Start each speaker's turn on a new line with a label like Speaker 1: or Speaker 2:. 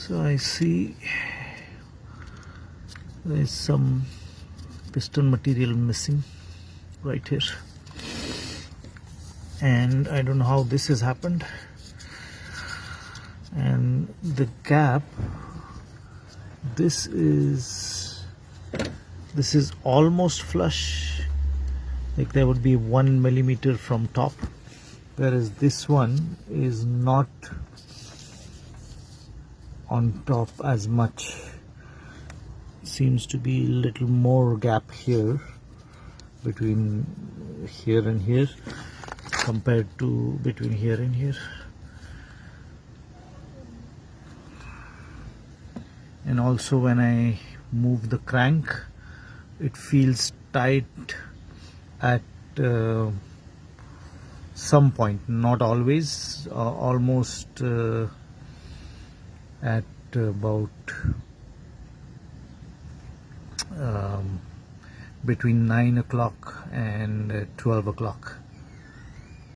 Speaker 1: So I see there is some piston material missing right here, and I don't know how this has happened. And the gap, this is almost flush, like there would be 1 millimeter from top, whereas this one is not on top as much. Seems to be a little more gap here between here and here compared to between here and here. And also when I move the crank, it feels tight at some point, not always, almost at about between 9 o'clock and 12 o'clock.